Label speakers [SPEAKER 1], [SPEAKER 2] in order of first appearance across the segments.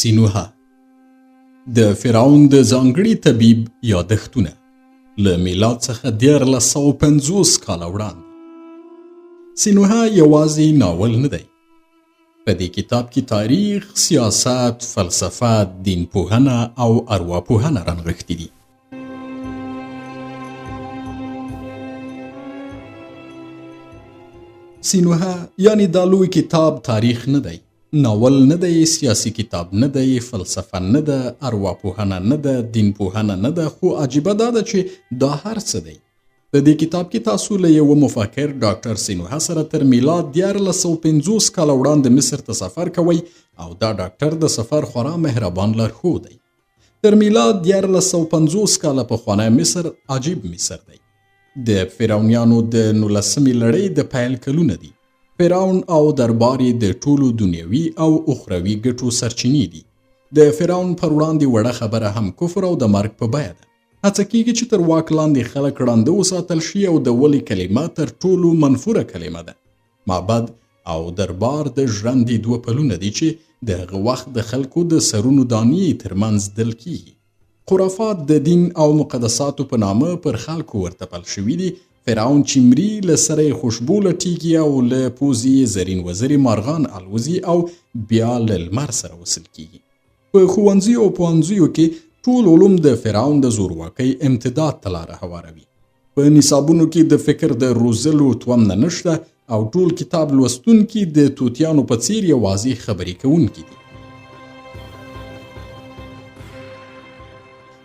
[SPEAKER 1] سینوها د فرعون د ځانګړي طبیب یادښتونه له میلاد څخه 1350 کاله وړاندې. سینوها یوازې ناول نه دی. په دې کتاب کې تاریخ، سیاست، فلسفه، دین پوهنه او ارواپوهنه رانغښتي دي. سینوها یعنی دا لوی کتاب تاریخ نه دی، ناول نه دی، سیاسی کتاب نه دی، فلسفه نه ده، ارواپوهنه نه ده، دین پوهنه نه ده، خو عجیبه دا ده چې دا هر څه دی. په دې کتاب کې تاسو له یوه مفکر ډاکټر سینوها سره تر میلاد 1350 کاله وړاندې مصر ته سفر کوئ او دا ډاکټر د سفر خورا مهربان لارښود دی. تر میلاد 1350 کاله پخوانی مصر عجیب مصر دی. د فرعونیانو د 19مې لړۍ د پیل کلونه دي. فرعون او دربار یې د ټولو دنیوي او اخروي ګټو سرچینې دي. د فرعون پر وړاندې وړه خبره هم کفر او د مرګ په بیه ده. هڅه کیږي چې تر واک لاندې خلک ړانده وساتل شي او د ولې کلمه تر ټولو منفوره کلمه ده. معبد او دربار د ژرندې دوه پلونه دي چې د هغه وخت د خلکو د سرونو دانې ترمنځ دل کیږي. خرافات د دین او مقدساتو په نامه پر خلکو ورتپل شوي دي. فرعون چې مري له سره یې خوشبو لټیږي او له پوزې یې زرین وزرې مارغان الوزي او بیا له لمر سره وصل کیږي. په ښوونځیو او پوهنځیو کې ټول علوم د فرعون د زورواکۍ امتداد ته لاره هواروي. په نصابونو کې د فکر د روزلو تومنه نشته او ټول کتاب لوستونکي د توتیانو په څیر یوازې خبرې کوونکي دي.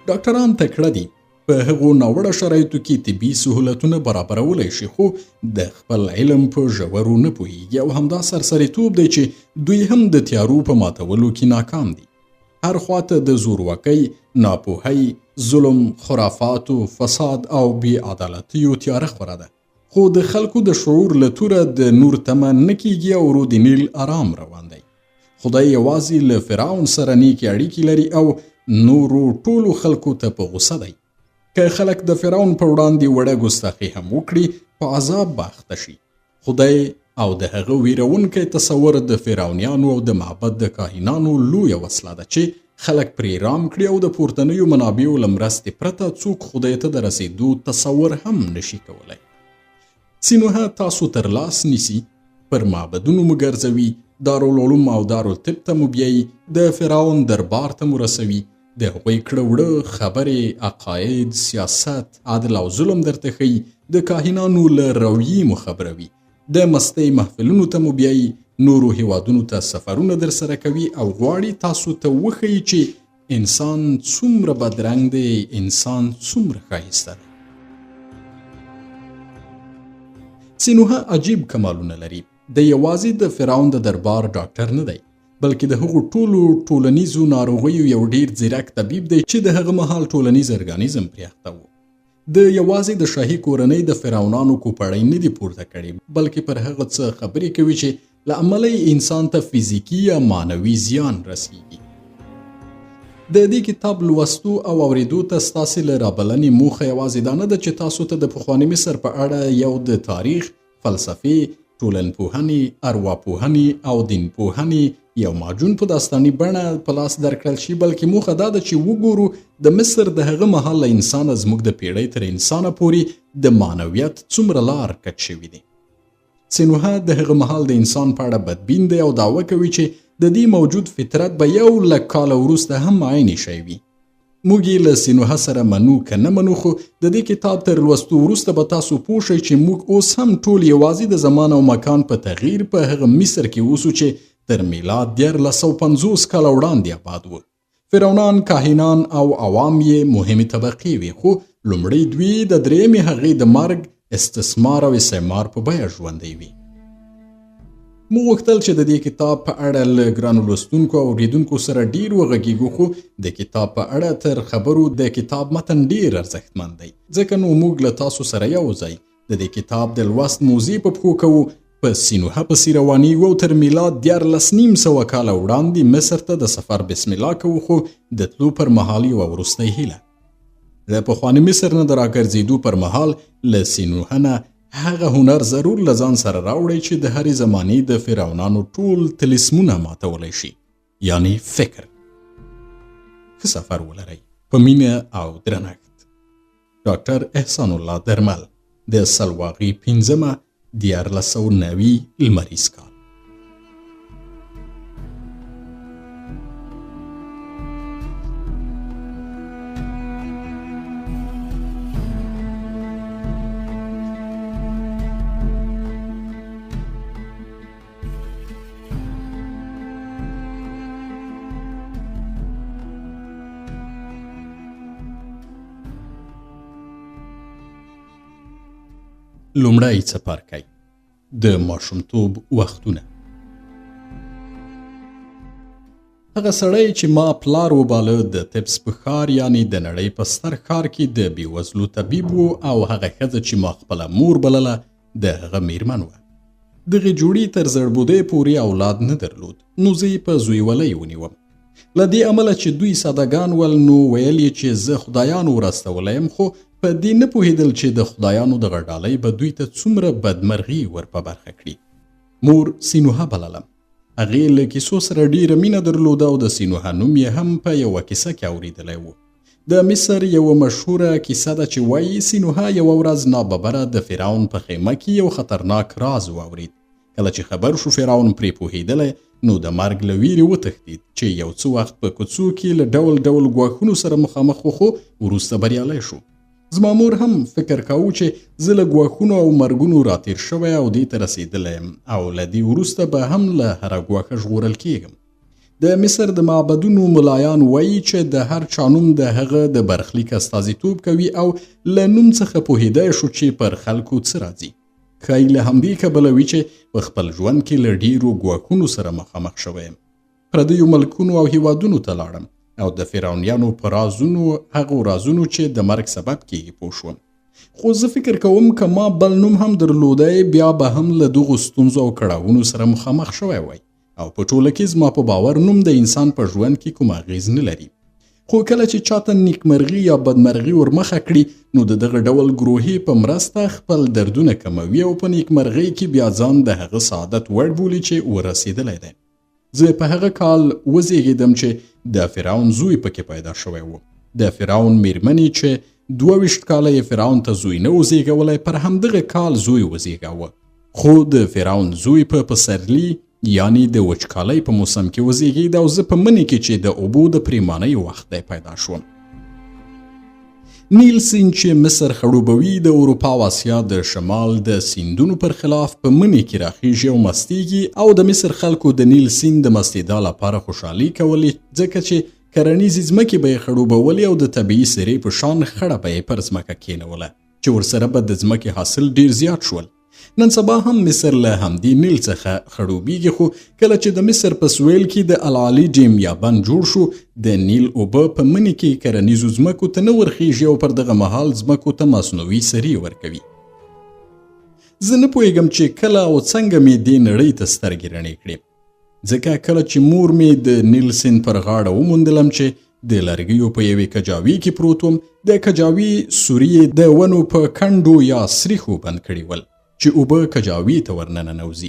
[SPEAKER 1] ډاکټران تکړه دي، په هغو ناوړه شرایطو کې طبي سهولتونه برابرولی شي، خو د خپل علم په ژورو نه پوهیږي او همدا سرسریتوب دی چې دوی هم د تیارو په ماتولو کې ناکام دي. هر خواته د زورواکۍ، ناپوهۍ، ظلم، خرافاتو، فساد او بې عدالتیو تیاره خوره ده. خو د خلکو د شعور له توره د نور تمه نه کیږي او رود نیل آرام روان دی. خدای یوازې له فرعون سره نیکې اړیکې لري او نورو ټولو خلکو ته په غوسه دی. که خلک د فرعون په وړاندې وړه ګستاخي هم وکړي په عذاب به اخته شي. خدای او د هغه ویرونکی تصور د فرعونیانو او د معبد د کاهنانو لویه وسله ده چې خلک پرې رام کړي او د پورتنیو منابعو له مرستې پرته څوک خدای ته د رسېدو تصور هم نشي کولی. سینوها تاسو تر لاس نیسي، پر معبدونو مو ګرځوي، دارالعلوم او دارالطب ته مو بیایي، د فرعون دربار ته مو رسوي، د هغوی کړه وړه، خبرې، عقاید، سیاست، عدل او ظلم درته ښیي، د کاهنانو له رویې مو خبروي، د مستۍ محفلونو ته مو بیایي، نورو هیوادونو ته سفرونه در سره کوي او غواړي تاسو ته وښیي چې انسان څومره بدرنګ دی، انسان څومره ښایسته دی. سینوها عجیب کمالونه لري. د یوازې د فرعون د دربار ډاکټر نه دی، بلکې د هغو ټولو ټولنیزو ناروغیو یو ډیر ځیرک طبیب دی چې د هغه مهال ټولنیز ارګانیزم پرې اخته و. د یوازې د شاهي کورنۍ د فرعونانو کوپړۍ نه دي پورته کړي، بلکې پر هغه څه خبرې کوي چې له امله انسان ته فزیکي یا معنوي زیان رسیږي. د دې کتاب لوستو او اوریدو ته ستاسې له رابلنې موخه یوازې دا نه ده چې تاسو ته د پخواني مصر په اړه یو د تاریخ، فلسفې، ټولنپوهنې، ارواپوهنې او دین پوهنې یو ماجون په داستاني بڼه په لاس درکړل شي، بلکې موخه دا ده چې وګورو د مصر د هغه مهال له انسانه زموږ د پیړۍ تر انسانه پورې د معنویت څومره لار کټ شوي دي. سینوها د هغه مهال د انسان په اړه بدبین دی او دعوه کوي چې د دې موجود فطرت به 100,000 کاله وروسته هم عیني شی وي. موږ یې له سینوها سره منو که نه منو، خو د دې کتاب تر لوستو وروسته به تاسو پوه شئ چې موږ اوس هم ټول یوازې د زمان او مکان په تغییر په هغه مصر کې اوسو چې تر میلاد 1350 کاله وړاندې آباد و. فرعونان، کاهنان او عوام یې مهمې طبقې وي، خو لومړی دوی د درېیمې هغې د مرګ، استثمار او استعمار په بیه ژوندی وي. موږ غوښتل چې د دې کتاب په اړه له ګرانو لوستونکو او اوریدونکو سره ډیر وغږیږو، خو د کتاب په اړه تر خبرو د کتاب متن ډیر ارزښتمن دی، ځکه نو موږ له تاسو سره یو ځای د دې کتاب د لوست موضوع په پښو کوو. په سینوها پسې روانیږو او تر میلاد 1300 کاله وړاندې مصر ته د سفر بسم الله کوو، خو د تلو پر مهال یوه وروستۍ هیله. د پخواني مصر نه د راګرځېدو پر مهال له سینوها نه هغه هنر ضرور له ځان سره راوړی چې د هرې زمانې د فرعونانو ټول طلسمونه ماتولی شي، یعنی فکر. ښه سفر ولرئ په مینه او درنښت. ډاکټر احسان الله درمل د سلواغې 5 1490 لمریز کال. لومړی څپرکی د ماشومتوب وختونه. هغه سړی چې ما پلار وباله د تبس په ښار یعنی د نړۍ په ستر ښار کې د بېوزلو طبیب و او هغه ښځه چې ما خپله مور بلله د هغه میرمن وه. دغې جوړې تر زړبودۍ پورې اولاد نه درلود نو زه یې په زویولۍ ونیوم. له دې امله چې دوی سادهګان ول نو ویل یې چې زه خدایانو ورستولی یم خو په دې نه پوهېدل چې د خدایانو دغه ډالۍ به دوی ته څومره بدمرغي ور په برخه کړي. مور سینوها بللم. هغې له کیسو سره ډېره مینه درلوده او د سینوها نوم یې هم په یوه کیسه کې اورېدلی و. د مصر یوه مشهوره کیسه ده چې وایي سینوها یوه ورځ ناببره د فرعون په خیمه کې یو خطرناک راز واورید. کله چې خبر شو فرعون پرې پوهېدلی نو د مرګ له ویرې وتښتېد چې یو څه وخت په کوڅو کې له ډول ډول ګواښونو سره مخامخ و خو وروسته بریالی شو. زما مور هم فکر کاوه چې زه له ګواښونو او مرګونو راتېر شوی او دې ته رسېدلی یم او له دې وروسته به هم له هره ګواښه ژغورل کېږم. د مصر د معبدونو ملایان وایي چې د هر چا نوم د هغه د برخلیک استازیتوب کوي او له نوم څخه پوهېدی شو چې پر خلکو څه راځي. ښایي له همدې کبله وي چې په خپل ژوند کې له ډېرو ګواښونو سره مخامخ شوی یم. پردیو ملکونو او هیوادونو ته لاړم او د فرعونیانو په رازونو هغو رازونو چې د مرګ سبب کېږي پوه شوم. خو زه فکر کوم که ما بل نوم هم درلودی بیا به هم له دغو ستونزو او کړاوونو سره مخامخ شوی وای او په ټوله کې زما په باور نوم د انسان په ژوند کې کوم اغېز نه لري. خو کله چې چاته نیکمرغي یا بدمرغي ورمخه کړي نو د دغه ډول ګروهي په مرسته خپل دردونه کموي او په نیکمرغۍ کې بیا ځان د هغه سعادت وړ بولي چې ورسېدلی دی. زه په هغه کال وزیږېدم چې د فرعون زوی پکې پیدا شوی و. د فرعون میرمنې چې 22 کاله یې فرعون ته زوی نه و زیږولی پر همدغه کال زوی وزیږاوه. خو د فرعون زوی په پسرلي یعنی د وچکالۍ په موسم کې وزیږېد او زه په مني کې چې د اوبو د پریمانۍ وخت دی پیدا شوم. نیل سیند چې مصر خړوبوي د اروپا او اسیا د شمال د سیندونو پر خلاف په مني کې راخیږي او مستیږي او د مصر خلکو د نیل سیند د مستېدا لپاره خوشحالي کولې ځکه چې کرنیزې ځمکې به یې خړوبولې او د طبیعي سرې په شان خړه به یې پر ځمکه کېنوله چې ورسره به د ځمکې حاصل ډېر زیات شول. نن سبا هم مصر له همدې نیل څخه خړوبیږي خو کله چې د مصر په سویل کې د العالي ډیم یا بند جوړ شو د نیل اوبه په مني کې کرنیزو ځمکو ته نه ورخیږي او پر دغه مهال ځمکو ته مصنوعي سرې ورکوي. زه نه پوهېږم چې کله او څنګه مې دې نړۍ ته سترګې رڼې کړې ځکه کله چې مور مې د نیل سیند پر غاړه وموندلم چې د لرګیو په یوې کجاوي کې پروت وم. د کجاوي سوري د ونو په کنډو یا سریښو بند کړي ول چې اوبه کجاوي ته ورننوځي.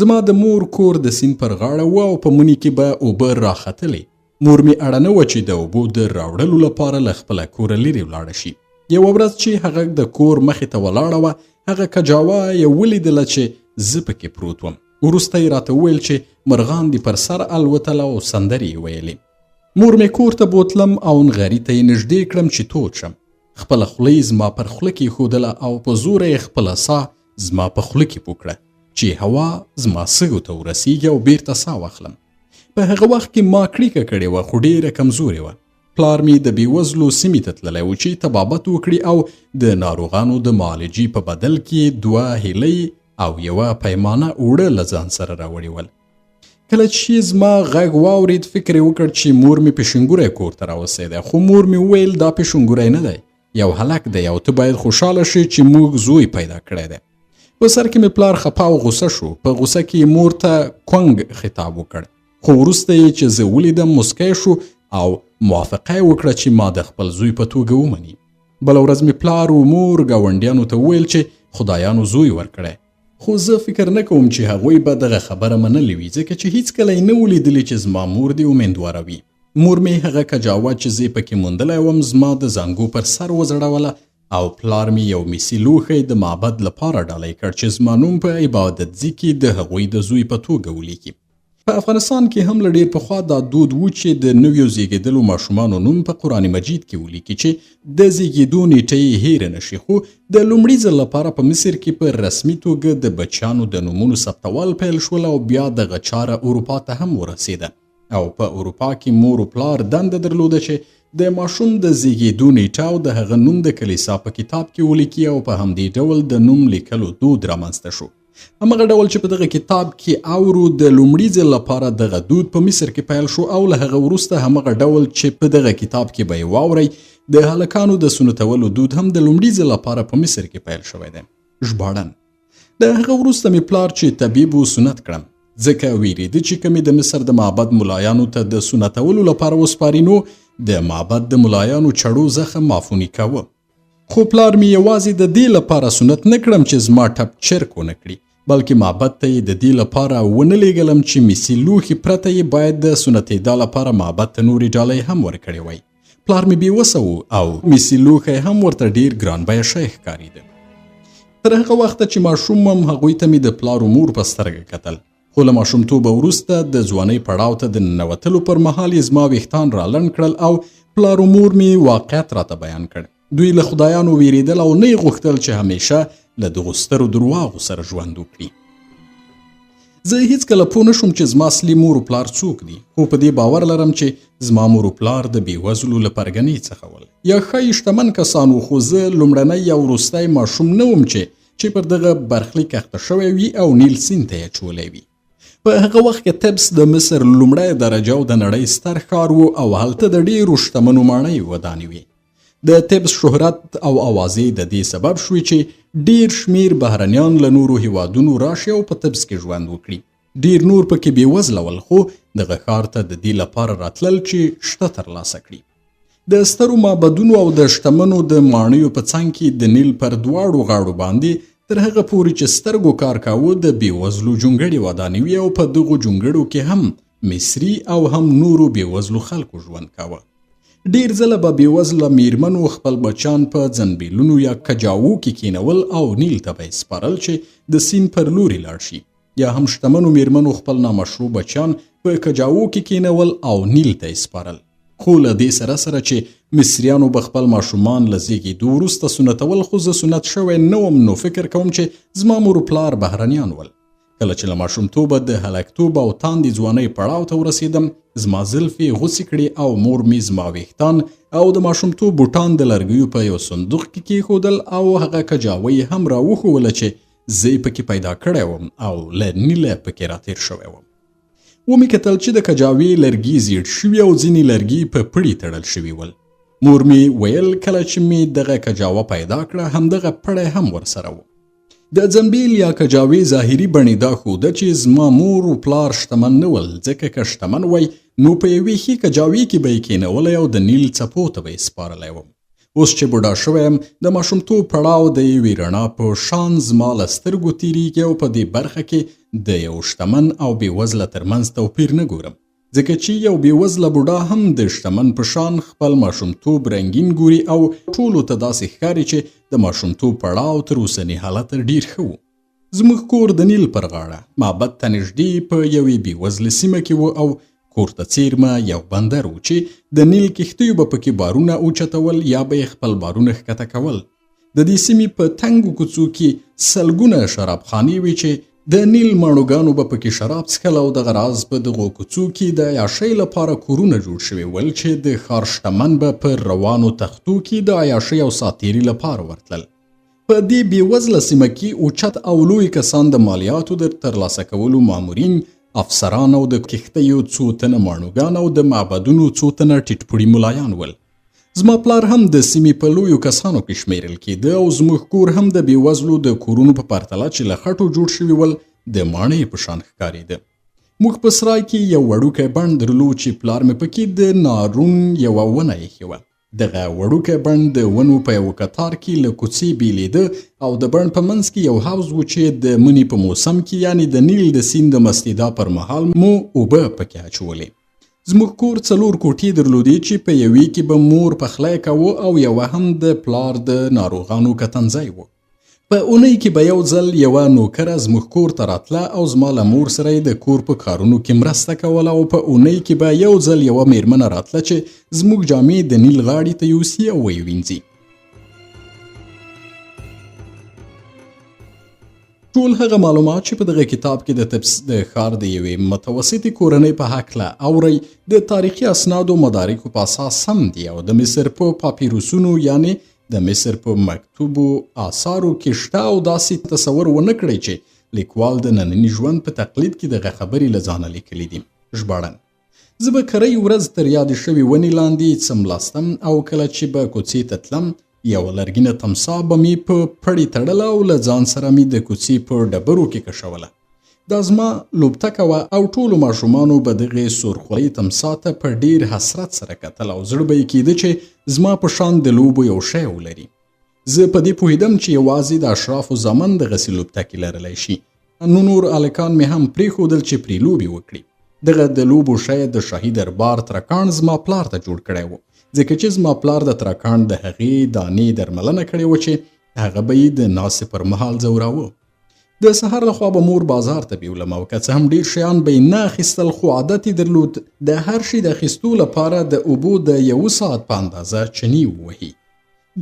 [SPEAKER 1] زما د مور کور د سیند پر غاړه و او په مني کې به اوبه راختلې. مور مې اړه نه وه چې د اوبو د راوړلو لپاره له خپله کوره لرې ولاړه شي. یوه ورځ چې هغه د کور مخې ته ولاړه وه هغه کجاوه یې ولیدله چې زه پکې پروت وم. وروسته یې راته وویل چې مرغان دې پر سر الوتله او سندرې یې ویلې. مور مې کور ته بوتلم او نغري ته یې نږدې کړم چې تود شم. خپله خوله یې زما پر خوله کېښودله او په زوره یې خپله ساه زما په خوله کې پوکړه چې هوا زما سږو ته ورسیږي او بیرته ساه واخلم. په هغه وخت کې ما کړیکه کړې وه خو ډېره کمزورې وه. پلار مې د بېوزلو سیمې ته تللی و چې طبابت وکړي او د ناروغانو د معالجې په بدل کې 2 هیلۍ او یوه پیمانه اوړه له ځان سره راوړي ول. کله چې زما غږ واورید فکر یې وکړ چې مور مې پیشنګوری کور ته راوسېدی خو مور مې وویل دا پیشنګوری نه دی یو هلک دی او ته باید خوشحاله شې چې موږ زوی پیدا کړی دی. په سر کې مې پلار خپه او غوسه شو. په غوسه کې مور ته کونګ خطاب وکړ خو وروسته یې چې زه ولیدم مسکی شو او موافقه یې وکړه چې ما د خپل زوی په توګه ومني. بله ورځ مې پلار و مور ګاونډیانو ته وویل چې خدایانو زوی ورکړی. خو زه فکر نه کوم چې هغوی به دغه خبره منلې وي ځکه چې هیڅکله یې نه ولیدلي چې زما مور دې امیندواره وي. مور مې هغه کجاوه چې زه پکې موندلی وم زما د زانګو پر سر وځړوله او پلار مې یو میسي لوښی د معبد لپاره ډالۍ کړ چې زما نوم په عبادتځي کې د هغوی د زوی په توګه ولیکي. په افغانستان کې هم له ډېر پخوا دا دود و چې د نویو زیږېدلو ماشومانو نوم په قرآن مجید کې ولیکي چې د زیږېدو نیټه یې هیره نشي. خو د لومړي ځل لپاره په مصر کې په رسمي توګه د بچیانو د نومونو ثبتول پیل شول او بیا دغه چاره اروپا ته هم ورسېده او په اروپا کې مور و پلار دنده درلوده چې د ماشوم د زیږېدو نیټه او د هغه نوم د کلیسا په کتاب کې ولیکي او په همدې ډول د نوم لیکلو دود رامنځته شو. همغه ډول چې په دغه کتاب کې اورو د لومړي ځل لپاره دغه دود په مصر کې پیل شو او له هغه وروسته همغه ډول چې په دغه کتاب کې به یې واورئ د هلکانو د سنتولو دود هم د لومړي ځل لپاره په مصر کې پیل شوی دی. ژباړن: د هغه وروسته مې پلار چې طبیب و سنت کړم ځکه ویرېده چې که مې د مصر د معبد ملایانو ته د سنتولو لپاره وسپاري نو د معبد د ملایانو چړو زخم معفوني کوه. خو پلار مې یوازې د دې لپاره سنت نه کړم چې زما ټپ چرک ونه کړي بلکې معبد ته یې د دې لپاره ونه لیږلم چې میسي لوښي پرته یې باید د سنتېدا لپاره معبد ته نورې ډالۍ هم ورکړې وای. پلار مې بېوسه و او میسي لوښی هم ورته ډېر ګران بیه شی ښکارېده. تر هغه وخته چې ماشوم وم هغوی ته مې د پلار و مور په سترګه کتل. خو له ماشومتوبه وروسته د ځوانۍ پړاو ته د ننوتلو پر مهال یې زما ویښتان رالنډ کړل او پلار و مور مې واقعیت راته بیان کړ. دوی له خدایانو ویرېدل او نه یې غوښتل چې همیشه له دغو سترو درواغو سره ژوند وکړي. زه هیڅکله پوه نه شوم چې زما اصلي مور و پلار څوک دي خو په دې باور لرم چې زما مور و پلار د بېوزلو له پرګنې څخه ول یا ښایي شتمن کسان وو خو زه لومړنی یا وروستی ماشوم نه وم چې پر دغه برخلیک اخته شوی وي او نیل سیند ته یې اچولی وي. په هغه وخت کې تبس د مصر لومړی درجه او د نړۍ ستر ښار و او هلته د ډېرو شتمنو ماڼۍ ودانې وې. د تبس شهرت او اوازې د دې سبب شوې چې ډېر شمیر بهرنیان له نورو هیوادونو راشي او په تبس کې ژوند وکړي. ډېر نور پکې بېوزله ول خو دغه ښار ته د دې لپاره راتلل چې شته ترلاسه کړي. د سترو معبدونو او د شتمنو د ماڼیو په څنګ کې د نیل پر دواړو غاړو باندې تر هغه پورې چې سترګو کار کاوه د بېوزلو جونګړې ودانې وې او په دغو جونګړو کې هم مصري او هم نورو بېوزلو خلکو ژوند کاوه. ډېر ځله به بېوزله میرمنو خپل بچان په ځنبیلونو یا کجاوو کې کینول او نیل ته به یې سپارل چې د سیند پر لوري لاړ شي یا هم شتمنو میرمنو خپل نامشروع بچان په کجاوو کې کینول او نیل ته یې سپارل. خو له دې سره سره چې مصریانو به خپل ماشومان له زیږېدو وروسته سنتول خو زه سنت شوی نه وم نو فکر کوم چې زما مور و پلار بهرنیان ول. کله چې له ماشومتوبه د هلکتوب او تاندې ځوانۍ پړاو ته ورسېدم زما زلفې غوڅې کړې او مور مې زما ویښتان او د ماشومتوب بوټان د لرګیو په یو صندوق کې کېښودل او هغه کجاوه یې هم راوښوله چې زه یې پکې پیدا کړی وم او له نیله پکې راتېر شوی وم. ومې کتل چې د کجاوې لرګي زیړ شوي او ځینې لرګي په پړي تړل شوي ول. مور مې ویل کله چې مې دغه کجاوه پیدا کړه همدغه پړی هم ورسره و. د ځنبیل یا کجاوې ظاهري بڼې دا ښوده چې زما مور و پلار شتمن نه ول ځکه که شتمن وی نو په یوې ښې کجاوې کې به یې کېنولی او د نیل څپو ته به یې سپارلی وم. اوس چې بوډا شوی یم د ماشومتوب پړاو د یوې رڼا په شان زما له سترګو تېرېږي او په دې برخه کې د یو شتمن او بېوزله ترمنځ توپیر نه ګورم ځکه چې یو بېوزله بوډا هم د شتمن په شان خپل ماشومتوب رنګین ګوري او ټولو ته داسې ښکاري چې د ماشومتوب پړاو تر اوسني حالت ډېر ښه و. زموږ کور د نیل پر غاړه معبد ته نږدې په یوې بېوزله سیمه کې و او کور ته څیرمه یو بندر و چې د نیل کښتیو به پکې بارونه اوچتول یا به یې خپل بارونه ښکته کول. د دې سیمې په تنګو کوڅو کې سلګونه شرابخانې وې چې د نیل ماڼوګانو به پکې شراب څښل او دغه راز په دغو کوڅو کې د عیاشۍ لپاره کورونه جوړ شوي ول چې د ښار شتمن به په روانو تختو کې د عیاشۍ او ساتیري لپاره ورتلل. په دې بېوزله سیمه کې اوچت او لوی کسان د مالیاتو د ترلاسه کولو مامورین افسران او د کښتیو څو تنه ماڼوګان او د معبدونو څو تنه ټیټپوړي ملایان ول. زما پلار هم د سیمې په لویو کسانو کې شمیرل کېده او زموږ کور هم د بېوزلو د کورونو په پرتله چې له خټو جوړ شوي ول د ماڼۍ په شان ښکارېده. موږ په سرای کې یو وړوکی بڼ درلود چې پلار مې پکې د نارون یوه ونه ایښې وه. دغه وړوکی بڼ د ونو په یو کتار کې له کوڅې بیلېده او د بڼ په منځ کې یو حوض و چې د مني په موسم کې یعنې د نیل د سیند د مستېدا پر مهال مو اوبه پکې اچولې. زموږ کور 4 کوټې درلودې چې په یوې کې به مور پخلی کوه او یوه هم د پلار د ناروغانو کتنځی و. په اونۍ کې به یو ځل یوه نوکره زموږ کور ته راتله او زما له مور سره یې د کور په کارونو کې مرسته کوله او په اونۍ کې به یو ځل یوه میرمنه راتله چې زموږ جامې د نیل غاړې ته یوسي او ویې وینځي. ټول هغه معلومات چې په دغه کتاب کې د ښار د یوې متوسطې کورنۍ په هکله اورئ د تاریخي اسنادو مدارکو په اساس سم دي او د مصر په پاپیروسونو یعنی د مصر په مکتوبو آثارو کې شته او داسې تصور ونه کړئ چې لیکوال د ننني ژوند په تقلید کې دغه خبرې له ځانه لیکلي دي. ژباړن: زه به کرۍ ورځ تر یادې شوې ونې لاندې څملاستم او کله چې به کوڅې ته تلم یوه لرګینه تمسا به مې په پړې تړله او له ځان سره مې د کوڅې په ډبرو کې کشوله. دا زما لوبتکه وه او ټولو ماشومانو به دغې سورخولۍ تمسا ته په ډېر حسرت سره کتل او زړه به یې کېده چې زما په شان د لوبو یو شی ولري. زه په دې پوهېدم چې یوازې د اشرافو زامن دغسې لوبتکې لرلی شي. نور هلکان مې هم پرېښودل چې پرې لوبې وکړي. دغه د لوبو شی د شاهي دربار ترکاڼ زما پلار ته جوړ کړی و، ځکه چې زما پلار د ترکاڼ د هغې دانې درملنه کړې وه چې هغه به یې د ناستې پر مهال ځوراوه. د سهار لخوا به مور بازار ته بیولم او که څه هم ډېر شیان به یې نه اخیستل خو عادت یې درلود د هر شي د اخیستو لپاره د اوبو د 1 ساعت په اندازه چنی ووهي.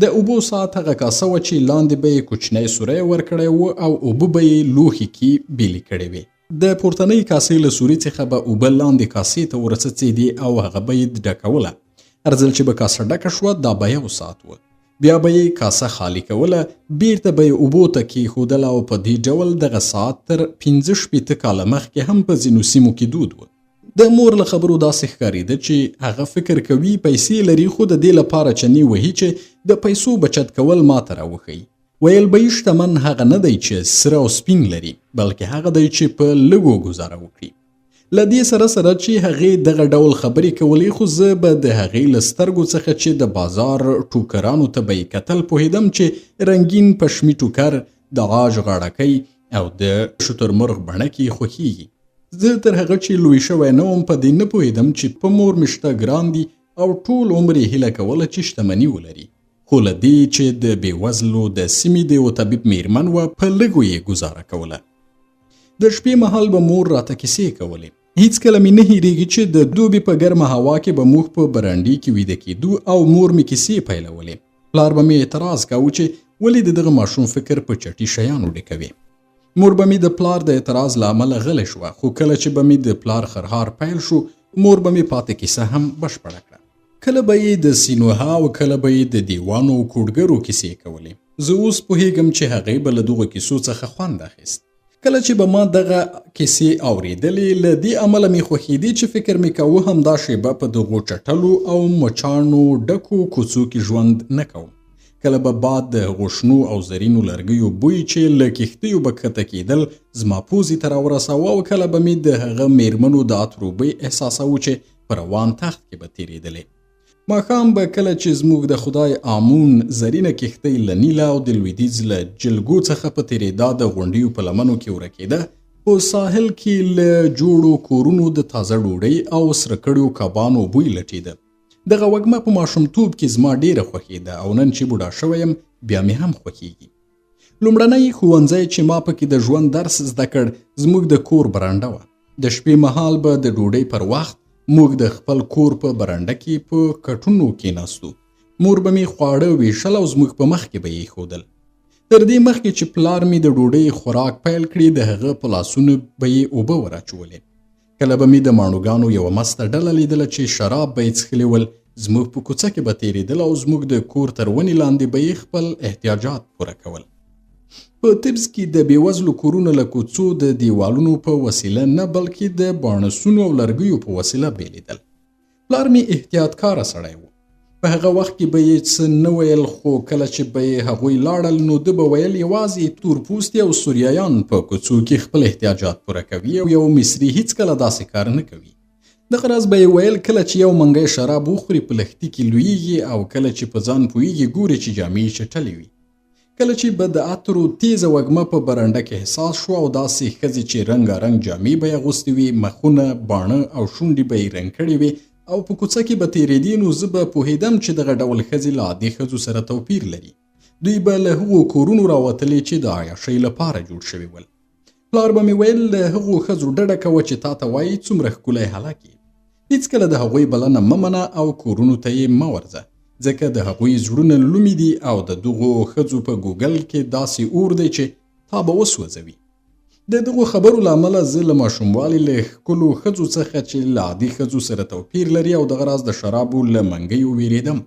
[SPEAKER 1] د اوبو ساعت هغه کاسه وه چې لاندې به یې کوچنی سوری ورکړی و او اوبه به یې لوښي کې بیلې کړې وې. د پورتنۍ کاسې له سوري څخه به اوبه لاندې کاسې ته ورڅڅېدې او هغه به یې ډکوله. هر ځل چې به کاسه ډکه شوه دا به 1 ساعت و. بیا به یې کاسه خالی کوله، بیرته به یې اوبو ته کېښودله او په دې ډول دغه ساعت تر 15 کاله مخکې هم په ځینو سیمو کې دود و. د مور له خبرو داسې ښکارېده چې هغه فکر کوي پیسې لري خو د دې لپاره چنې وهي چې د پیسو بچت کول ماته راوښیي. ویل به یې شتمن هغه نه دی چې سره او سپین لري، بلکې هغه دی چې په لږو ګزاره وکړي. له دې سره چې هغې دغه ډول خبرې کولې خو زه به د هغې له سترګو څخه چې د بازار ټوکرانو ته به یې کتل پوهېدم چې رنګین پشمي ټوکر، د عاج غاړکۍ او د شترمرغ بڼکې خوښیږي. زه تر هغه چې لوی شوی نه وم په دې نه پوهېدم چې په مور مې شته ګران دي او ټول عمر یې هیله کوله چې شتمني ولري. خو له دې چې د بېوزلو د سیمې د یو طبیب میرمن وه په لږو یې ګزاره کوله. د شپې مهال به مور راته کیسې کولې. هیڅکله مې نه هېرېږي چې د دوبي په ګرمه هوا کې به موږ په برنډې کې ویده کېدو او مور مې کیسې پیلولې. پلار به مې اعتراض کاوه چې ولې د دغه ماشوم فکر په چټي شیانو ډکوي. مور به مې د پلار د اعتراض له امله غلی شوه، خو کله چې به مې د پلار خرهار پیل شو مور به مې پاتې کیسه هم بشپړه کړه. کله به یې د سینوها او کله به یې د دیوانو او کوډګرو کیسې کولې. زه اوس پوهېږم چې هغې به له دغو کیسو څخه خوند اخیست. کله چې به ما دغه کیسې اورېدلې له دې امله مې خوښېدې چې فکر مې کوه همدا شیبه په دغو چټلو او مچانو ډکو کوڅو کې ژوند نه کوم. کله به باد د هغو شنو او زرینو لرګیو بوی چې له کښتیو به کښته کېدل زما پوزې ته راورساوه او کله به مې د هغه میرمنو د عطرو بوی احساساوه چې په روان تخت کې به تېرېدلې. ماښام به کله چې زموږ د خدای آمون زرینه کښتۍ له نیله او د لویدیځ له جلګو څخه په تېرېدا د غونډیو په لمنو کې ورکېده، په ساحل کې له جوړو کورونو د تازه ډوډۍ او سره کړیو کبانو بوی لټېده. دغه وږمه په ماشومتوب کې زما ډېره خوښېده او نن چې بوډا شوی یم بیا مې هم خوښېږي. لومړنی ښوونځی چې ما پکې د ژوند درس زده کړ زموږ د کور برنډه وه. د شپې مهال به د ډوډۍ پر وخت موږ د خپل کور په برنډه کې په کټونو کېناستو. مور به مې خواړه ویشل او زموږ په مخ کې به یې ایښودل. تر دې مخکې چې پلار مې د ډوډۍ خوراک پیل کړي د هغه په لاسونو به یې اوبه وراچولې. کله به مې د ماڼوګانو یوه مسته ډله لیدله چې شراب به یې څښلي ول. زموږ په کوڅه کې به تېرېدل او زموږ د کور تر ونې لاندې به یې خپل احتیاجات پوره کول. په طبز کې د بېوزلو کورونه له کوڅو د دیوالونو په وسیله نه بلکې د باڼسونو او لرګیو په وسیله بیلیدل. پلار مې احتیاطکاره سړی و. په هغه وخت کې به یې څه نه ویل، خو کله چې به یې هغوی لاړل نو ده به ویل یوازې تورپوستي او سوریایان په کوڅو کې خپل احتیاجات پوره کوي او یو مصري هیڅکله داسې کار نه کوي. دغه راز به یې ویل کله چې یو منګی شراب وخوري په لښتي کې لویږي او کله چې په ځان پوهېږي ګوري چې جامې یې چټلې وي. کله چې به د عطرو تیزه وږمه په برنډه کې احساس شو او داسې ښځې چې رنګارنګ جامې به یې اغوستې وي، مخونه، باڼه او شونډې به یې رنګ کړې وي او په کوڅه کې به تېرېدې، نو زه به پوهېدم چې دغه ډول ښځې له عادي ښځو سره توپیر لري. دوی به له هغو کورونو راوتلې چې د عیاشۍ لپاره جوړ شوي ول. پلار به مې ویل له هغو ښځو ډډه کوه چې تا ته وایي څومره ښکلی هلک یې. هېڅکله د هغوی بلنه مه منه او کورونو ته یې مه ورځه، ځکه د هغوی زړونه لومي دي او د دغو ښځو په ګوګل کې داسې اور دی چې تا به وسوځوي. د دغو خبرو له امله زه له ماشوموالي له ښکلو ښځو څخه چې له عادي ښځو سره توپیر لري او دغه راز د شرابو له منګیو ویرېدم.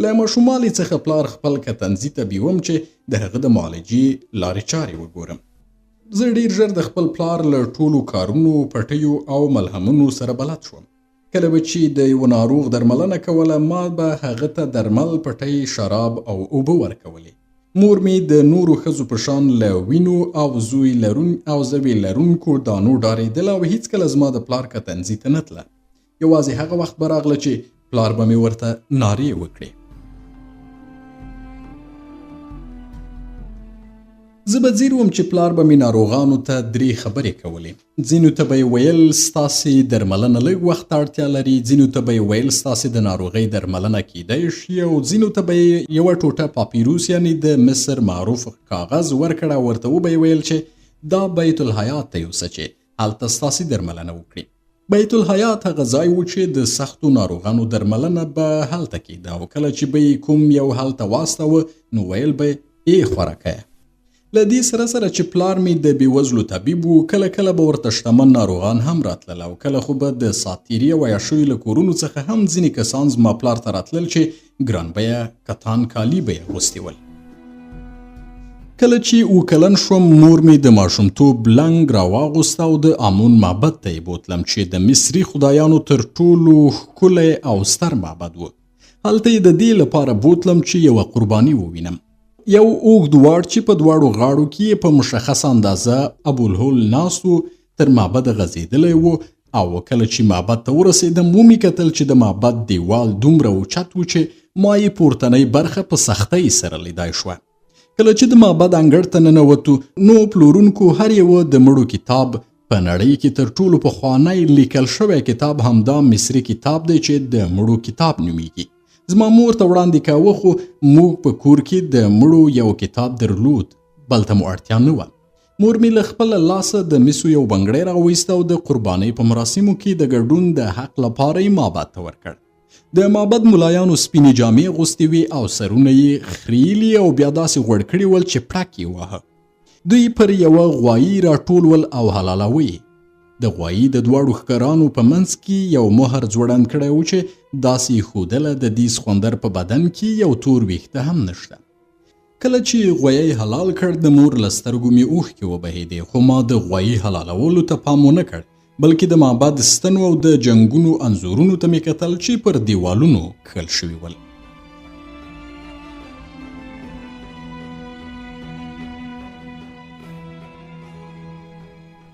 [SPEAKER 1] له ماشوموالي څخه پلار خپل کتنځي ته بیوم چې د هغه د معالجې لارې چارې وګورم. زه ډېر ژر د خپل پلار له ټولو کارونو، پټیو او ملهمونو سره بلد شوم. کله به چې د یو ناروغ درملنه کوله، ما به هغه ته درمل، پټۍ، شراب او اوبه ورکولې. مور مې د نورو ښځو په شان له وینو او زوی لرونکو دانو ډارېدله او هېڅکله زما د پلار کتنځي ته نه تله. یوازې هغه وخت به راغله چې پلار به مې ورته نارې وکړې. زه به ځیر وم چې پلار به مې ناروغانو ته 3 خبرې کولې. ځینو ته به یې ویل ستاسې درملنه لږ وخت ته اړتیا لري، ځینو ته به یې ویل ستاسې د ناروغۍ درملنه کیدای شي، او ځینو ته به یې یوه ټوټه پاپیروس یعنې د مصر معروف کاغذ ورکړه او ورته وبه یې ویل چې دا بیت الحیات ته یوسه چې هلته ستاسې درملنه وکړي. بیت الحیات هغه ځای و چې د سختو ناروغانو درملنه به هلته کیده او کله چې به یې کوم یو هلته واستوه نو ویل به یې خوراکه. له دې سره چې پلار مې د بېوزلو طبیب و، کله کله به ورته شتمن ناروغان هم راتلل او کله خو به د ساتیري او عیاشیو له کورونو څخه هم ځینې کسان زما پلار ته راتلل چې ګران بیه کتان کالي به یې اغوستي ول. کله چې 7 کلن شوم، مور مې د ماشومتوب لنګ راواغوسته او د آمون معبد ته یې بوتلم چې د مصري خدایانو تر ټولو ښکلی او ستر معبد و. هلته یې د دې لپاره بوتلم چې یوه قرباني ووینم. یو اوږد واړ چې په دواړو غاړو کې په مشخصه اندازه ابوالهول ناست و تر معبده غځېدلی و، او کله چې معبد ته ورسېدم ومې کتل چې د معبد دیوال دومره اوچت و چې ما یې پورتنۍ برخه په سختۍ سره لیدای شوه. کله چې د معبد انګړ ته ننوتو نو پلورونکو هر یوه د مړو کتاب، په نړۍ کې تر ټولو پخوانی لیکل شوی کتاب همدا مصري کتاب دی چې د مړو کتاب نومیږي. زما مور ته وړاندې کاوه، خو موږ په کور کې د مړو یو کتاب درلود، بل ته مو اړتیا نه وه. مور مې له خپله لاسه د مسو یو بنګړی راوایسته او د قربانۍ په مراسمو کې د ګډون د حق لپاره یې معبد ته ورکړ. د معبد ملایانو سپینې جامې اغوستې وې او سرونه یې خریلي او بیا داسې غوړ کړي ول چې پړک یې واهه. دوی پر یوه غوایي راټول ول او حلالاوه یې. د غوایي د دواړو ښکرانو په منځ کې یو مهر ځوړند کړی و چې داسې ښودله د دې سخوندر په بدن کې یو تور ویښته هم نشته. کله چې غوایي حلال کړ د مور له سترګو مې اوښکې وبهېدې، خو ما د غوایي حلالولو ته پام ونه کړ، بلکې د معبد ستنو او د جنګونو انځورونو ته مې کتل چې پر دیوالونو کښل شوي ول.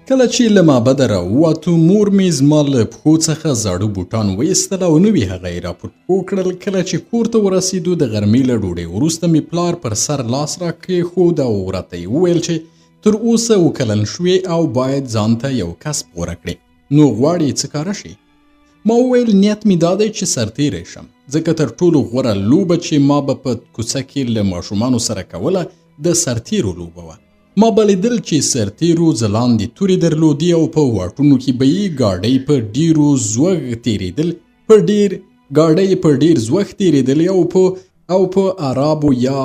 [SPEAKER 1] کله چې له معبده راووتو مور مې زما له پښو څخه زاړه بوټان وایستل او نوي هغه یې راپور کړل. کله چې کور ته ورسېدو د غرمې له ډوډۍ وروسته مې پلار پر سر لاس راکېښود او راته یې وویل چې تر اوسه 7 کلن شوې او باید ځان ته یو کسب غوره کړې، نو غواړې څه کاره شي؟ ما وویل نیت مې دا دی چې سرتیری شم، ځکه تر ټولو غوره لوبه چې ما به په کوڅه کې له ماشومانو سره کوله د سرتیرو لوبه وه. ما به لیدل چې سرتیرو ځلاندې تورې درلودې او په واټونو کې به یې ګاډۍ په ډېر زوږ تېرېدلې او په عرابو یا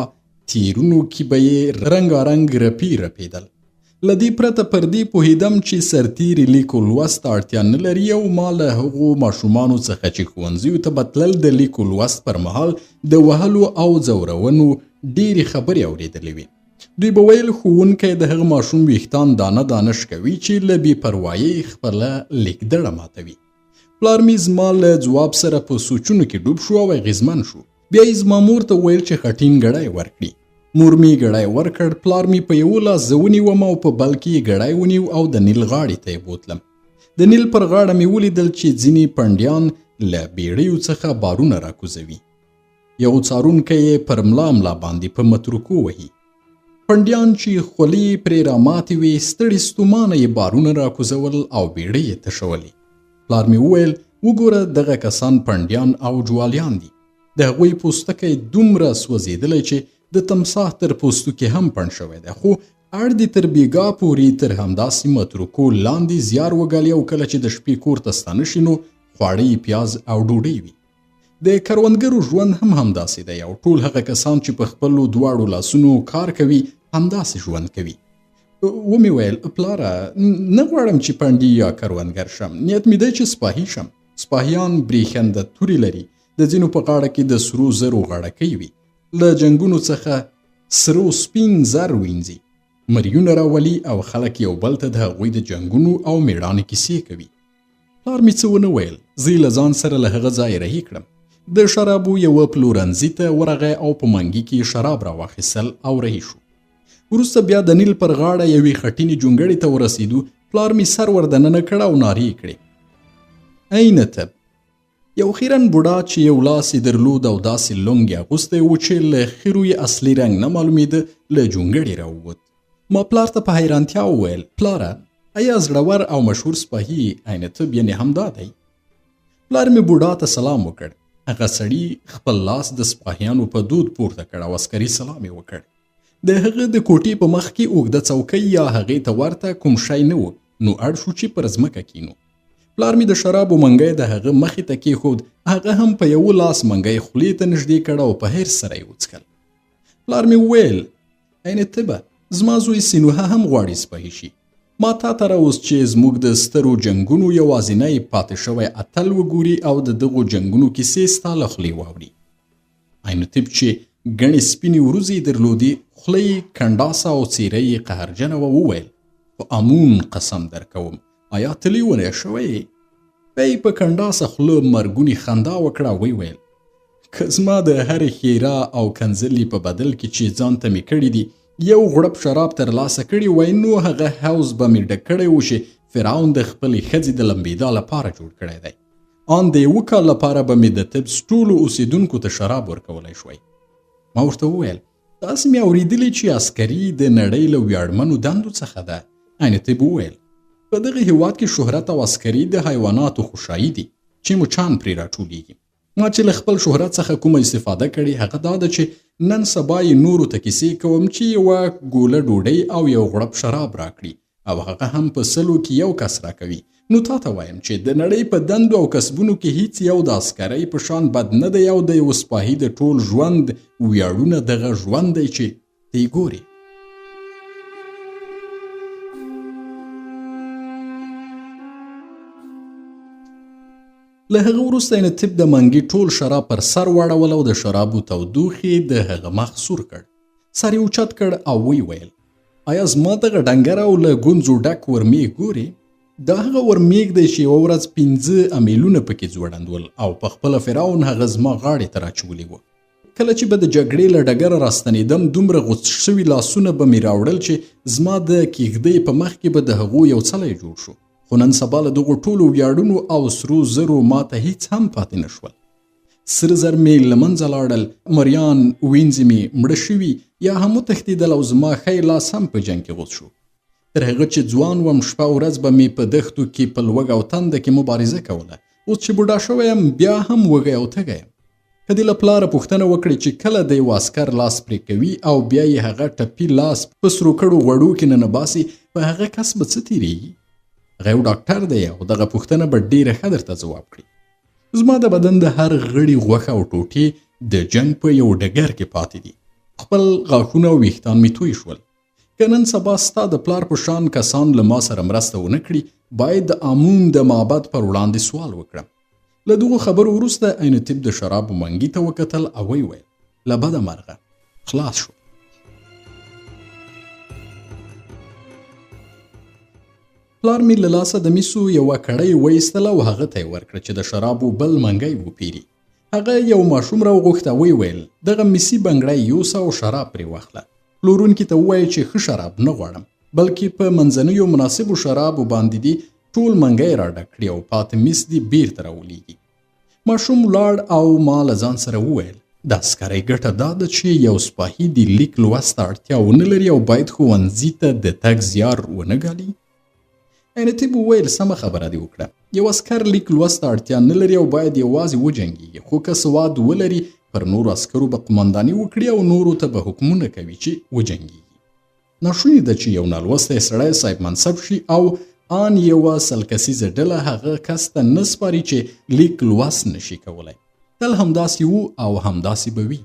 [SPEAKER 1] تیرونو کې به یې رنګارنګ رپېدل. له دې پرته پر دې پوهېدم چې سرتیري لیک او لوست اړتیا نه لري او ما له هغو ماشومانو څخه چې ښوونځیو ته به تلل د لیک او لوست پر مهال د وهلو او ځورونو ډېرې خبرې اورېدلې وې. دوی به ویل ښوونکی د هغه ماشوم ویښتان دانه دانه شکوي چې له بې پروایۍ خپله لیکدړه ماتوي. پلار مې زما له ځواب سره په سوچونو کې ډوب شو او اغېزمن شو. بیا یې زما مور ته وویل چې خټین ګړی ورکړي. مور مې ګړی ورکړ، پلار مې په یوه لاس زه ونیوم او په بل کې یې ګړی ونیو او د نیل غاړې ته یې بوتلم. د نیل پر غاړه مې ولیدل چې ځینې پنډیان له بیړیو څخه بارونه راکوزوي. یو څارونکی یې پر ملا باندې په متروکو وهي. پنډیان چې خولې پرې راماتې وې ستړي ستومانه یې بارونه راکوزول او بیړۍ یې تشولې. پلار مې وویل وګوره دغه کسان پنډیان او جوالیان دي. د هغوی پوستکی دومره سوځېدلی چې د تمساح تر پوستکي هم پنډ شوی دی، خو اړ دې تر بیګا پورې تر همداسې متروکو لاندې زیار وګالي او کله چې د شپې کور ته ستانه شي نو خواړه یې پیاز او ډوډۍ وي. د کروندګرو ژوند هم همداسې دی او ټول هغه کسان چې په خپلو دواړو لاسونو کار کوي همداسې ژوند کوي. ومې ویل پلاره نه غواړم چې پنډي یا کروندګر شم، نیت مې دی چې سپاهي شم. سپاهیان بریښنده تورې لري، د ځینو په غاړه کې د سرو زرو غاړکۍ وي، له جنګونو څخه سرو سپین زر وینځي، مریونه راولي او خلک یو بل ته د هغوی د جنګونو او میړانې کیسې کوي. پلار مې څه ونه ویل، زه له ځان سره له هغه ځایه رهي کړم. د شرابو یوه پلورنځي ته ورغی او په منګي کې شراب راواخیستل او رهي شو. وروسته بیا د نیل پر غاړه یوې خټینې جونګړې ته ورسېدو. پلار مې سر ور دننه کړ او نارې یې کړې. این تب. یو خیرن بوډا چې یو لاس یې درلود او داسې لونګ یې اغوستی و چې له خیرو یې اصلي رنګ نه معلومېده له جونګړې راووت. ما پلار ته په حیرانتیا وویل پلاره ایا زړور او مشهور سپاهي عین تب یعنې همدا دی؟ پلار مې بوډا ته سلام وکړ. هغه سړي خپل لاس د سپاهیانو په دود پورته کړ او عسکري سلام یې وکړ. د هغه د کوټې په مخ کې اوږده څوکۍ یا هغې ته ورته کوم شی نه و، نو اړ شو چې پر ځمکه کینو. پلار مې د شرابو منګی د هغه مخې ته کېښود. هغه هم په یوه لاس منګی خولې ته نږدې کړ او په حرص سره یې وڅښل. پلار مې وویل عین تبه زما زوی سینوهه هم غواړي سپاهي شي. ما تا ته راوست چې زموږ د سترو جنګونو یوازینی پاتې شوی اتل وګوري او د دغو جنګونو کیسې ستا له خولې واوري. عین تب چې ګڼې سپینې وروځې یې درلودې، خوله یې کنډاسه او څېره یې قهرجنه وه، وویل په امون قسم درکوم آیا ته لیونی شوی یې؟ بیا په کنډاسه خوله مرګونې خندا وکړه، ویې ویل که زما د هرې ښیرا او کنځلې په بدل کې چې ځان ته مې کړي دي یو غوړپ شراب ترلاسه کړي وای نو هغه حوض به مې ډک کړی و چې فرعون د خپلې ښځې د لمبېدا لپاره جوړ کړی دی. ان د یوه کال لپاره به مې د طبس ټولو اوسېدونکو ته شراب ورکولی شوی. ما ورته وویل تاسې مې اورېدلي چې عسکري د نړۍ له ویاړمنو دندو څخه ده. عین طب وویل په دغه هېواد کې شهرت او عسکري د حیواناتو خوشایي دي چې مچان پرې راټولېږي. ما چې له خپل شهرت څخه کومه استفاده کړې هغه دا ده چې نن سبا یې نورو ته کیسې کوم چې یوه ګوله ډوډۍ او یو غوړپ شراب راکړي او هغه هم په سلو کې یو کس راکوي. نو تا ته وایم چې د نړۍ په دندو او کسبونو کې هیڅ یو د عسکرۍ په شان بد نه دی او د یو سپاهي د ټول ژوند ویاړونه دغه ژوند دی چې ته یې ګورې. له هغه وروسته یې طب د منګي ټول شراب پر سر واړول او د شرابو تودوخې د هغه مخ سور کړ. سر یې اوچت کړ او ویې ویل آیا زما دغه ډنګر او له ګونځو ډک ورمېږ ګورې؟ دا هغه ورمېږ دی چې یوه ورځ 5 امیلونه پکې ځوړندول او په خپله فرعون هغه زما غاړې ته راچولي وه. کله چې به د جګړې له ډګره راستنېدم دومره غوڅ شوي لاسونه به مې راوړل چې زما د کېږدۍ په مخ کې به د هغو یو څلی جوړ شو. خو نن سبا له دغو ټولو ویاړونو او سرو زرو ما ته هیڅ هم پاتې نه شول. سره زر مې له منځه لاړل، مریان وینځې مې مړه شوي یا هم وتښتېدل او زما ښی لاس هم په جنګ کې غوڅ شو. تر هغه چې ځوان وم شپه ورځ به مې په دښتو کې په لوږ او تنده کې مبارزه کوله. اوس چې بوډا شوی یم بیا هم وږی او تږی یم. که دې له پلاره پوښتنه وکړې چې کله د یو عسکر لاس پرې کوي او بیا یې هغه ټپي لاس په سرو کړو غوړو کې ننباسي په هغه کس به څه تېرېږي؟ هغه یو ډاکټر دی او دغه پوښتنه به ډېره ښه درته ځواب کړي. زما د بدن د هر غړي غوښه او ټوټې د جنګ په یو ډګر کې پاتې دي. خپل غاښونه او ویښتان مې توی شول. که نن سبا ستا د پلار په شان کسان له ما سره مرسته ونه کړي باید د امون د معبد پر وړاندې سوال وکړم. له دغو خبرو وروسته عین طب د شرابو منګي ته وکتل او ویې ویل له بده مرغه خلاص شو. پلار مې له لاسه د میسو یوه کړۍ وایستله او هغه ته یې ورکړه چې د شرابو بل منګی وپیري. هغه یو ماشوم راوغوښت او ویې ویل دغه میسي بنګړی یوسه او شراب پرې واخله. پلورونکي ته ووایه چې ښه شراب نه غواړم بلکې په منځنیو مناسبو شرابو باندې دي ټول منګی را ډک کړي او پاته میس دي بیرته راولیږي. ماشوم ولاړ او ما له ځان سره وویل د عسکرۍ ګټه دا ده چې یو سپاهي د لیک لوست ته اړتیا ونه لري او باید ښوونځي ته د تګ زیار ونه ګالي. اینتیب وویل سمه خبره دې وکړه. یو عسکر لیک لوست ته اړتیا نه لري او باید یوازې وجنګېږي، خو که سواد ولري پر نورو عسکرو به قمنداني وکړي او نورو ته به حکمونه کوي چې وجنګېږي. ناشونې ده چې یو نالوستی سړی صاحب منصب شي او آن یوه سل کسیزه ډله هغه کس ته نه سپاري چې لیک لوست نشي کولی. تل همداسې وو او همداسې به وي.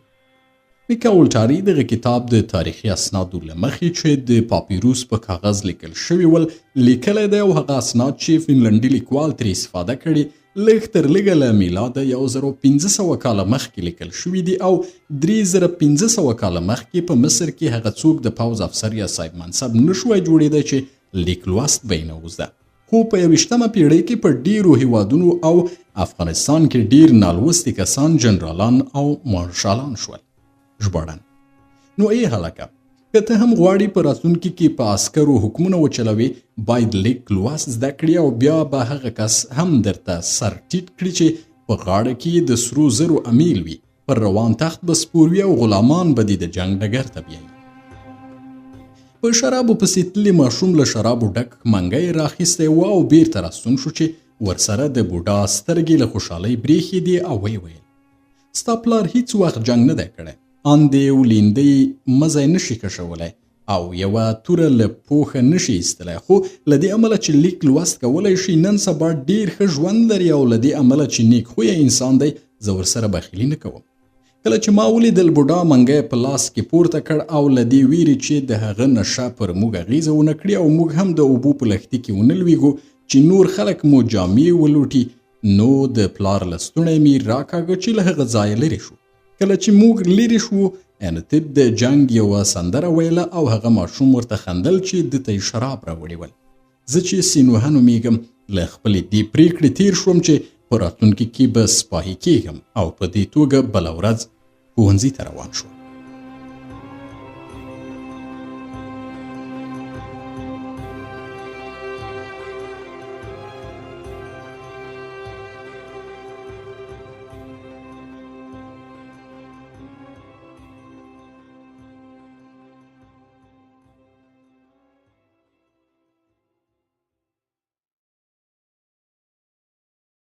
[SPEAKER 1] میکا اولټاري دغه کتاب د تاریخي اسنادو له مخې چې د پاپیروس په کاغذ لیکل شوي ول لیکلی دی او هغه اسناد چې فنلنډي لیکوال ترې استفاده کړي لږ تر لږه له میلاده 1500 کاله مخکې لیکل شوي دي او 3500 کاله مخکې په مصر کې هغه څوک د پوځ افسر یا صاحب منصب نشوی جوړېدی چې لیک لوست به یې نه وزده. خو په 21مه پیړۍ کې په ډیرو هیوادونو او افغانستان کې ډیر نالوستي کسان جنرالان او مارشالان شول. ژباړن: نو ای هلکه، که ته هم غواړې په راتلونکي کې په عسکرو حکمونه وچلوې، باید لیک لوست زده کړي او بیا به هغه کس هم درته سر ټیټ کړي چې په غاړه کې د سرو زرو امیل وي، پر روان تخت به سپور وي او غلامان به دې د جنګ ډګر ته بیایي. په شرابو پسې تللی ماشوم له شرابو ډک منګی راخیستی و او بیرته راستون شو چې ورسره د بوډا سترګې له خوشحالۍ برېښې دي او ویې ویل: ستا پلار هیڅ وخت جنګ نه دی کړی، اندې او لیندۍ مزی نشي کشولی او یوه توره له پوښه نشي ایستلی، خو له دې امله چې لیک لوست کولی شي نن سبا ډېر ښه ژوند لري او له دې امله چې نیک خویه انسان دی، زه ورسره بخیلي نه کوم. کله چې ما ولیدل بوډا منګی په لاس کې پورته کړ او له دې ویرې چې د هغه نشه پر موږ اغېزه ونه کړي او موږ هم د اوبو په لښتي کې ونه لویږو چې نور خلک مو جامې ولوټي، نو د پلار له ستونی مې راکاږه چې له هغه ځایه لرې شو. کله چې موږ لرې شو، انتیب د جنګ یوه سندره ویله او هغه ماشوم ورته خندل چې ده ته یې شراب راوړي ول. زه چې سینوهه نومیږم، له خپلې دې پرېکړې تیر شوم چې په راتلونکي کې به سپاهي کېږم او په دې توګه بله ورځ ښوونځي ته روان شوم.